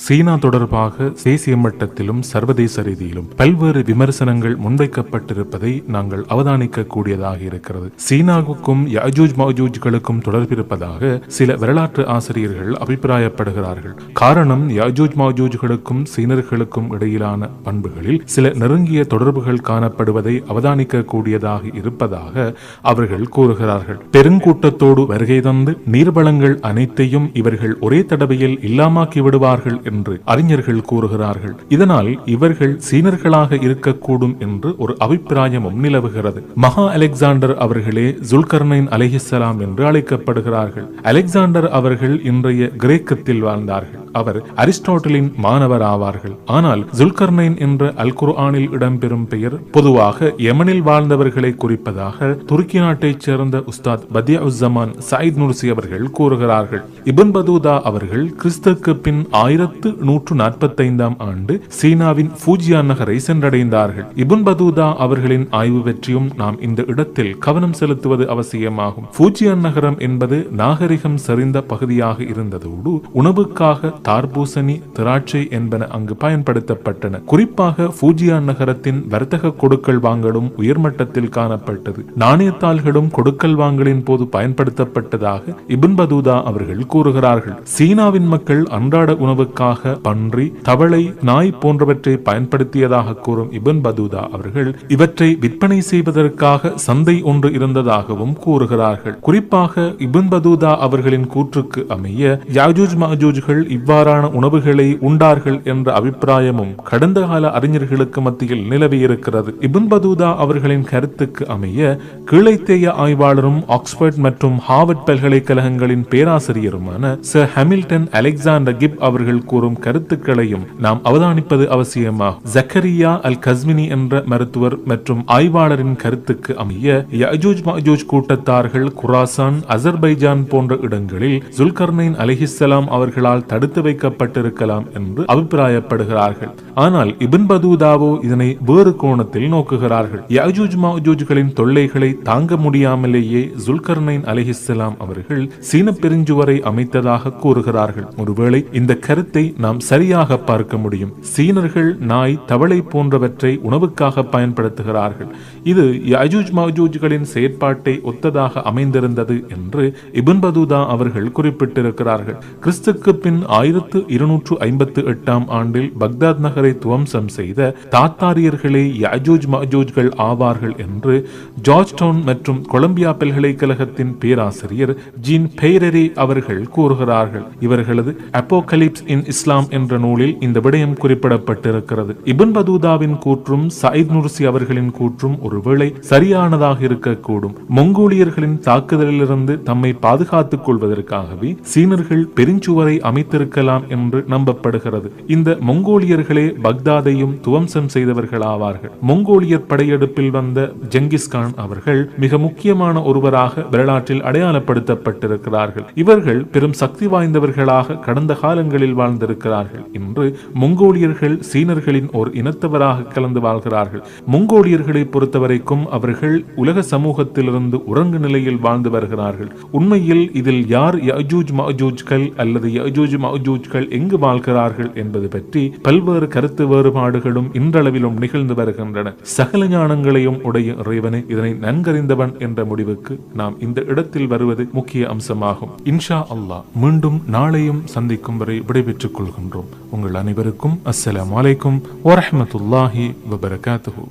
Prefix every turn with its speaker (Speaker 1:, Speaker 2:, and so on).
Speaker 1: சீனா தொடர்பாக தேசிய மட்டத்திலும் சர்வதேச ரீதியிலும் பல்வேறு விமர்சனங்கள் முன்வைக்கப்பட்டிருப்பதை நாங்கள் அவதானிக்க கூடியதாக இருக்கிறது. சீனாவுக்கும் யஜூஜ் மஜூஜ்களுக்கும் தொடர்பிருப்பதாக சில வரலாற்று ஆசிரியர்கள் அபிப்பிராயப்படுகிறார்கள். காரணம், யஜூஜ் மஜூஜ்களுக்கும் சீனர்களுக்கும் இடையிலான பண்புகளில் சில நெருங்கிய தொடர்புகள் காணப்படுவதை அவதானிக்க கூடியதாக இருப்பதாக அவர்கள் கூறுகிறார்கள். பெருங்கூட்டத்தோடு வருகை தந்து நீர்வளங்கள் அனைத்தையும் இவர்கள் ஒரே தடவையில் இல்லாமாக்கி விடுவார்கள் என்று அறிஞர்கள் கூறுகிறார்கள். இதனால் இவர்கள் சீனர்களாக இருக்கக்கூடும் என்று ஒரு அபிப்பிராயமும் நிலவுகிறது. மகா அலெக்சாண்டர் அவர்களே ஜுல்கர்னைன் அலைஹிஸ்ஸலாம் என்று அழைக்கப்படுகிறார்கள். அலெக்சாண்டர் அவர்கள் இன்றைய கிரேக்கத்தில் வாழ்ந்தார்கள். அவர் அரிஸ்டாட்டிலின் மாணவர் ஆவார்கள். ஆனால் ஜுல்கர்னைன் என்ற அல் குர்ஆனில் இடம்பெறும் பெயர் பொதுவாக யமனில் வாழ்ந்தவர்களை குறிப்பதாக துருக்கி நாட்டைச் சேர்ந்த உஸ்தாத் பதியுஸ்ஸமான் சயீத் நுர்சி அவர்கள் கூறுகிறார்கள். இப்ன் பதூதா அவர்கள் கிறிஸ்துக்கு பின் 1145 ஆண்டு சீனாவின் ஃபூஜியான் நகரை சென்றடைந்தார்கள். இப்ன் பதூதா அவர்களின் ஆய்வு பற்றியும் நாம் இந்த இடத்தில் கவனம் செலுத்துவது அவசியமாகும். ஃபூஜியான் நகரம் என்பது நாகரிகம் சரிந்த பகுதியாக இருந்ததோடு உணவுக்காக தார்பூசணி, திராட்சை என்பன அங்கு பயன்படுத்தப்பட்டன. குறிப்பாக ஃபூஜியான் நகரத்தின் வர்த்தக கொடுக்கல் வாங்கலும் உயர்மட்டத்தில் காணப்பட்டது. நாணயத்தாள்களும் கொடுக்கல் வாங்கலின் போது பயன்படுத்தப்பட்டதாக இப்ன் பதூதா அவர்கள் கூறுகிறார்கள். சீனாவின் மக்கள் அன்றாட உணவுக்காக பன்றி, தவளை, நாய் போன்றவற்றை பயன்படுத்தியதாக கூறும் இப்ன் பதூதா அவர்கள் இவற்றை விற்பனை செய்வதற்காக சந்தை ஒன்று இருந்ததாகவும் கூறுகிறார்கள். குறிப்பாக இப்ன் பதூதா அவர்களின் கூற்றுக்கு அமைய யாஜூஜ் மஜூஜ்கள் இவ்வாறான உணவுகளை உண்டார்கள் என்ற அபிப்பிராயமும் கடந்த கால அறிஞர்களுக்கு மத்தியில் நிலவியிருக்கிறது. இப்ன் பதூதா அவர்களின் கருத்துக்கு அமைய கீழைத்தேய ஆய்வாளரும் ஆக்ஸ்போர்ட் மற்றும் ஹார்வர்ட் பல்கலைக்கழகங்களின் பேராசிரியருமான சர் ஹாமில்டன் அலெக்சாண்டர் கிப் அவர்கள் கூறும் கருத்துக்களையும் நாம் அவதானிப்பது அவசியமாகும். ஜக்கரியா அல் கஸ்மினி என்ற மருத்துவர் மற்றும் ஆய்வாளரின் கருத்துக்கு அமைய யஜூஜ் மஜூஜ் கூட்டத்தார்கள் குராசான், அசர்பைஜான் போன்ற இடங்களில் ஜுல்கர்னைன் அலைஹிஸ்ஸலாம் அவர்களால் தடுத்து வைக்கப்பட்டிருக்கலாம் என்று அபிப்பிராயப்படுகிறார்கள். ஆனால் இப்ன் பதூதாவோ இதனை வேறு கோணத்தில் நோக்குகிறார்கள். யஜூஜ் மஜூஜ்களின் தொல்லைகளை தாங்க முடியாமலேயே ஜுல்கர்னைன் அலைஹிஸ்ஸலாம் அவர்கள் சீன பெருஞ்சுவரை அமைத்ததாக கூறுகிறார்கள். ஒருவேளை இந்த கருத்தை நாம் சரியாக பார்க்க முடியும். சீனர்கள் நாய், தவளை போன்றவற்றை உணவுக்காக பயன்படுத்துகிறார்கள். இது யஜூஜ் மஜூஜ்களின் செயற்பாட்டை ஒத்ததாக அமைந்திருந்தது என்று இப்ன் பதூதா அவர்கள் குறிப்பிட்டிருக்கிறார்கள். கிறிஸ்துக்கு பின் 1258 ஆண்டில் பக்தாத் நகரை துவம்சம் செய்த தாத்தாரியர்களே யஜூஜ் மஜூஜ்கள் ஆவார்கள் என்று ஜார்ஜ் டவுன் மற்றும் கொலம்பியா பல்கலைக்கழகத்தின் பேராசிரியர் ஜீன் பெய்ரரி அவர்கள் கூறுகிறார்கள். இவர்களது அப்போகலிப்ஸ் இன் இஸ்லாம் என்ற நூலில் இந்த விடயம் குறிப்பிடப்பட்டிருக்கிறது. இப்ன் பதூதாவின் கூற்றும் சயீத் நுர்சி அவர்களின் கூற்றும் ஒருவேளை சரியானதாக இருக்கக்கூடும். மங்கோலியர்களின் தாக்குதலிலிருந்து தம்மை பாதுகாத்துக் கொள்வதற்காகவே சீனர்கள் பெருஞ்சுவரை அமைத்திருக்கலாம் என்று நம்பப்படுகிறது. இந்த மங்கோலியர்களே பக்தாதையும் துவம்சம் செய்தவர்களாவார்கள். மங்கோலியர் படையெடுப்பில் வந்த ஜெங்கிஸ்கான் அவர்கள் மிக முக்கியமான ஒருவராக வரலாற்றில் அடையாளப்படுத்தப்பட்டிருக்கிறார்கள். இவர்கள் பெரும் சக்தி வாய்ந்தவர்களாக கடந்த காலங்களில் வாழ்ந்திருக்கிறார்கள். இன்று மங்கோலியர்கள் சீனர்களின் ஒரு இனத்தவராக கலந்து வாழ்கிறார்கள். மங்கோலியர்களை பொறுத்தவரைக்கும் அவர்கள் உலக சமூகத்திலிருந்து உறங்கு நிலையில் வாழ்ந்து வருகிறார்கள். உண்மையில் இதில் யார் யஜூஜ் மஜூஜ்கள் அல்லது யஜூஜ் மஜூஜ்கள் எங்கு வாழ்கிறார்கள் என்பது பற்றி பல்வேறு கருத்து வேறுபாடுகளும் இன்றளவிலும் நிகழ்ந்து வருகின்றன. சகல ஞானங்களையும் உடைய இறைவனை இதனை நன்கறிந்தவன் என்ற முடிவுக்கு நாம் இந்த இடத்தில் வருவது முக்கிய அம்சமாகும். இன்ஷா அல்லாஹ் மீண்டும் நாளையும் சந்திக்கும் வரை விடைபெற்றுக் கொள்கின்றோம். உங்கள் அனைவருக்கும் அஸ்ஸலாமு அலைக்கும் வரஹ்மத்துல்லாஹி வபரகாத்துஹு.